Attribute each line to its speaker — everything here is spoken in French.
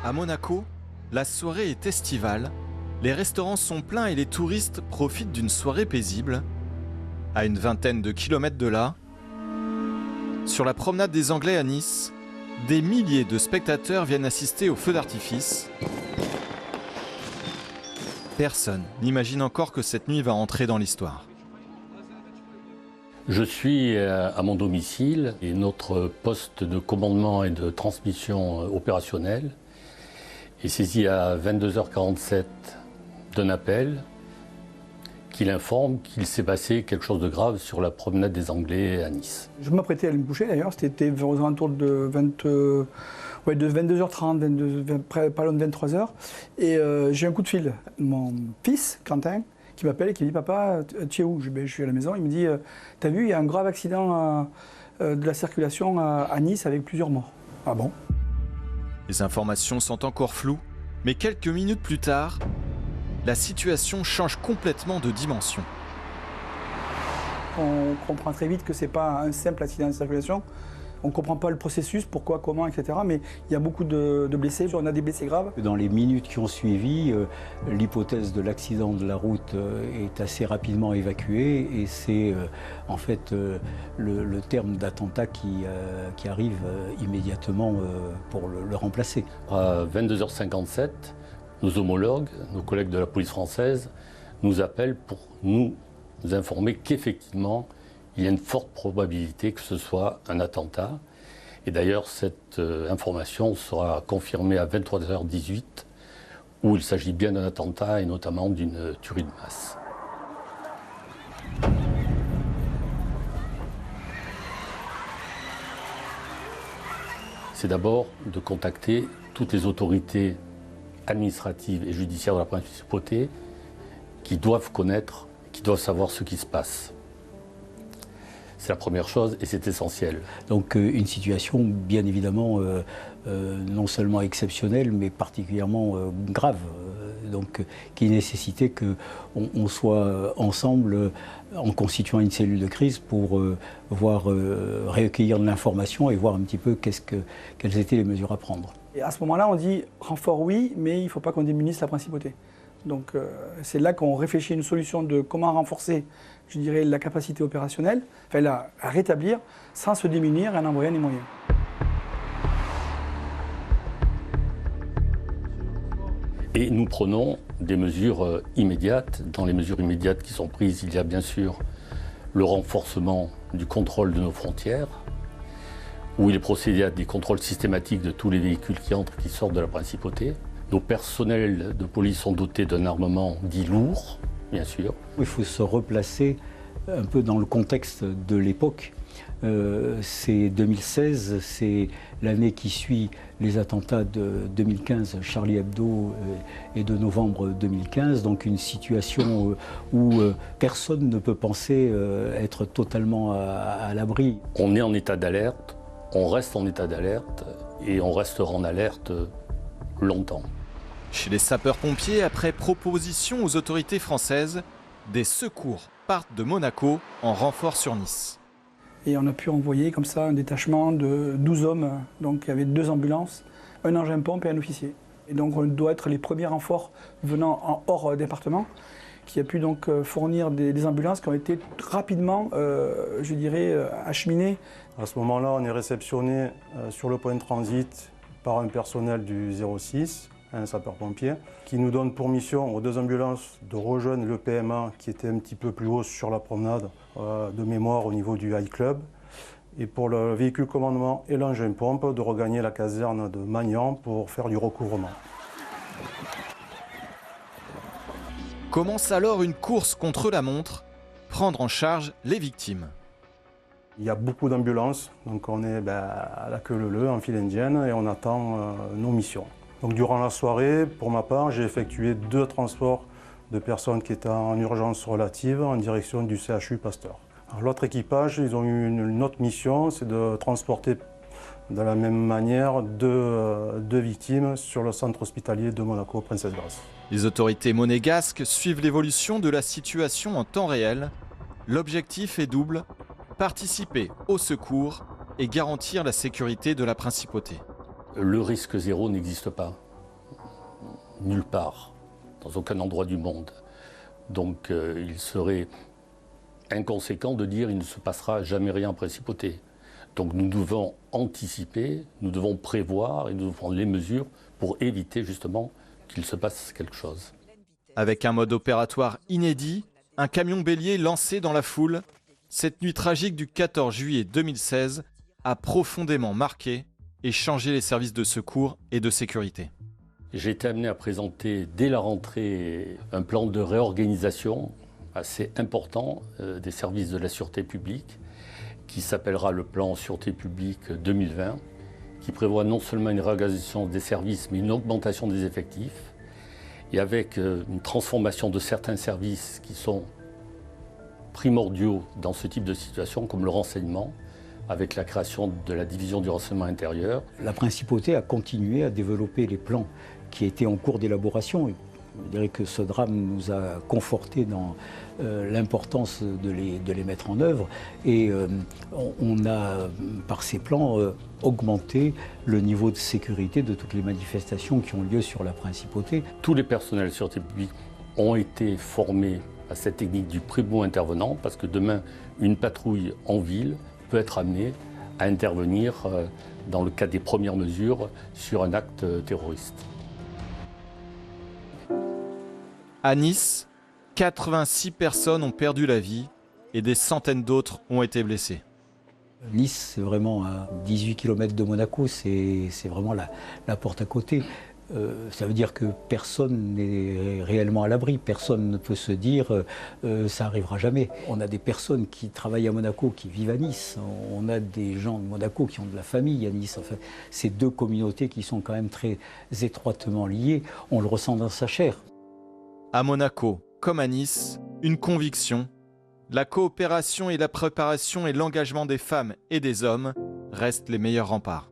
Speaker 1: À Monaco, la soirée est estivale, les restaurants sont pleins et les touristes profitent d'une soirée paisible. À une vingtaine de kilomètres de là, sur la promenade des Anglais à Nice, des milliers de spectateurs viennent assister au feu d'artifice. Personne n'imagine encore que cette nuit va entrer dans l'histoire.
Speaker 2: Je suis à mon domicile et notre poste de commandement et de transmission opérationnelle est saisi à 22h47 d'un appel qui informe qu'il s'est passé quelque chose de grave sur la promenade des Anglais à Nice.
Speaker 3: Je m'apprêtais à aller me coucher d'ailleurs, c'était aux alentours de 22h30, pas loin de 23h. Et j'ai un coup de fil. Mon fils, Quentin, qui m'appelle et qui me dit « Papa, tu es où ?» Je suis à la maison. Il me dit « T'as vu, il y a un grave accident de la circulation à Nice avec plusieurs morts. » Ah bon?
Speaker 1: Les informations sont encore floues, mais quelques minutes plus tard, la situation change complètement de dimension.
Speaker 3: On comprend très vite que ce n'est pas un simple accident de circulation. On ne comprend pas le processus, pourquoi, comment, etc. Mais il y a beaucoup de blessés, on a des blessés graves.
Speaker 4: Dans les minutes qui ont suivi, l'hypothèse de l'accident de la route est assez rapidement évacuée et c'est en fait le terme d'attentat qui arrive immédiatement pour le remplacer.
Speaker 2: À 22h57, nos homologues, nos collègues de la police française, nous appellent pour nous informer qu'effectivement, il y a une forte probabilité que ce soit un attentat. Et d'ailleurs, cette information sera confirmée à 23h18, où il s'agit bien d'un attentat et notamment d'une tuerie de masse. C'est d'abord de contacter toutes les autorités administratives et judiciaires de la principauté qui doivent connaître, qui doivent savoir ce qui se passe. C'est la première chose et c'est essentiel.
Speaker 4: Donc une situation bien évidemment non seulement exceptionnelle mais particulièrement grave, qui nécessitait qu'on soit ensemble en constituant une cellule de crise pour recueillir de l'information et voir un petit peu quelles étaient les mesures à prendre.
Speaker 3: Et à ce moment-là, on dit renfort oui, mais il ne faut pas qu'on démunisse la principauté. Donc c'est là qu'on réfléchit à une solution de comment renforcer, je dirais, la capacité opérationnelle, enfin à rétablir sans se démunir et en envoyant les moyens.
Speaker 2: Et nous prenons des mesures immédiates. Dans les mesures immédiates qui sont prises, il y a bien sûr le renforcement du contrôle de nos frontières, où il est procédé à des contrôles systématiques de tous les véhicules qui entrent et qui sortent de la principauté. Nos personnels de police sont dotés d'un armement dit lourd, bien sûr.
Speaker 4: Il faut se replacer un peu dans le contexte de l'époque. C'est 2016, c'est l'année qui suit les attentats de 2015, Charlie Hebdo, et de novembre 2015. Donc une situation où personne ne peut penser être totalement à l'abri.
Speaker 2: On est en état d'alerte, on reste en état d'alerte et on restera en alerte longtemps.
Speaker 1: Chez les sapeurs-pompiers, après proposition aux autorités françaises, des secours partent de Monaco en renfort sur Nice.
Speaker 3: Et on a pu envoyer comme ça un détachement de 12 hommes, donc il y avait 2 ambulances, un engin-pompe et un officier. Et donc on doit être les premiers renforts venant hors département, qui a pu donc fournir des ambulances qui ont été rapidement, je dirais, acheminées.
Speaker 5: À ce moment-là, on est réceptionné sur le point de transit par un personnel du 06, un sapeur-pompier, qui nous donne pour mission aux 2 ambulances de rejoindre le PMA qui était un petit peu plus haut sur la promenade de mémoire au niveau du High Club. Et pour le véhicule commandement et l'engin-pompe de regagner la caserne de Magnan pour faire du recouvrement.
Speaker 1: Commence alors une course contre la montre, prendre en charge les victimes.
Speaker 5: Il y a beaucoup d'ambulances, donc on est à la queue leu-leu en file indienne et on attend nos missions. Donc durant la soirée, pour ma part, j'ai effectué 2 transports de personnes qui étaient en urgence relative en direction du CHU Pasteur. L'autre équipage, ils ont eu une autre mission, c'est de transporter de la même manière deux victimes sur le centre hospitalier de Monaco, Princesse Grace.
Speaker 1: Les autorités monégasques suivent l'évolution de la situation en temps réel. L'objectif est double, participer au secours et garantir la sécurité de la principauté.
Speaker 2: Le risque zéro n'existe pas. nulle part, dans aucun endroit du monde. Donc il serait inconséquent de dire qu'il ne se passera jamais rien en principauté. Donc nous devons anticiper, nous devons prévoir et nous devons prendre les mesures pour éviter justement qu'il se passe quelque chose.
Speaker 1: Avec un mode opératoire inédit, un camion bélier lancé dans la foule, cette nuit tragique du 14 juillet 2016 a profondément marqué et changé les services de secours et de sécurité.
Speaker 2: J'ai été amené à présenter dès la rentrée un plan de réorganisation assez important des services de la sûreté publique qui s'appellera le plan Sûreté publique 2020, qui prévoit non seulement une réorganisation des services mais une augmentation des effectifs et avec une transformation de certains services qui sont primordiaux dans ce type de situation comme le renseignement, avec la création de la division du renseignement intérieur.
Speaker 4: La principauté a continué à développer les plans qui étaient en cours d'élaboration. Je dirais que ce drame nous a confortés dans l'importance de les mettre en œuvre et on a, par ces plans, augmenté le niveau de sécurité de toutes les manifestations qui ont lieu sur la principauté.
Speaker 2: Tous les personnels de sûreté publique ont été formés à cette technique du primo-intervenant parce que demain, une patrouille en ville peut être amenée à intervenir dans le cas des premières mesures sur un acte terroriste.
Speaker 1: À Nice, 86 personnes ont perdu la vie et des centaines d'autres ont été blessées.
Speaker 4: Nice, c'est vraiment à 18 km de Monaco, c'est vraiment la porte à côté. Ça veut dire que personne n'est réellement à l'abri, personne ne peut se dire ça n'arrivera jamais. On a des personnes qui travaillent à Monaco qui vivent à Nice, on a des gens de Monaco qui ont de la famille à Nice. Enfin, ces deux communautés qui sont quand même très étroitement liées, on le ressent dans sa chair.
Speaker 1: À Monaco, comme à Nice, une conviction, la coopération et la préparation et l'engagement des femmes et des hommes restent les meilleurs remparts.